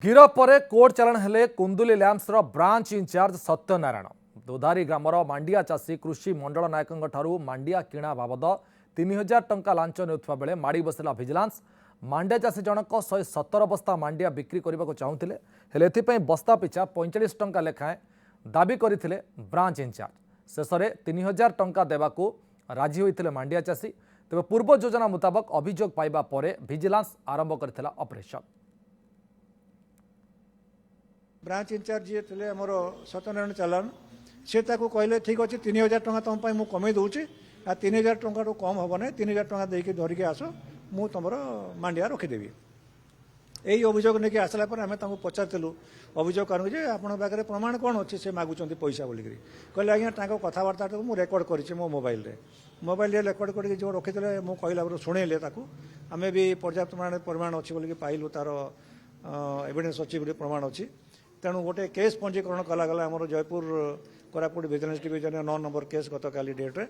गिरफ पर कोर्ट चालाण हेले Kunduli LAMPS branch incharge Satyanarayan Dodhari ग्रामर मांडिया चाषी कृषि मंडल नायकों मांडिया किणा बाबद 3000 टंका लांच नेउथबा बेले माड़ी बसिला भिजिलांस। मांडिया चाषी जनक 117 बस्ता मांडिया बिक्री करने को चाहूले हेले एथिपई बस्ता पिछा 45 टंका लेखाएं दाबी करथिले ब्रांच इनचार्ज। शेष में 3000 टंका देवाकू राजी होइथिले मांडिया चाषी। तेज पूर्व योजना मुताबक अभियोग पाइबा परे भिजिलांस आरंभ करथिला ऑपरेशन। ब्रांच इनचार्ज जी थे आमर सत्यनारायण चालान से कहले ठीक अच्छे 3000 टंका तुम मुझे कमे दूची आ 3000 टंका कम हम ना 3000 टंका देके धरिकी आस मु तुम मांडिया रखीदेवी। यही अभियोग नहीं आसला आम पचारूँ अभियोग करूँ जे आप पाखे प्रमाण कौन अच्छे से मागुंट पैसा बोलिक कहले आज्ञा कथबार्ता मुझे रेकर्ड कर मो मोबाइल रेकर्ड कर जो रखी मुझे कहला शुणेले आम भी पर्याप्त परिमाण अच्छी बोलिक पाइलु तार एविडेंस अच्छी प्रमाण अच्छी। तेणु गोटे केस पंजीकरण कलागला आमर Jaipur Koraput vigilance division 9 number case गत काली डेट्रे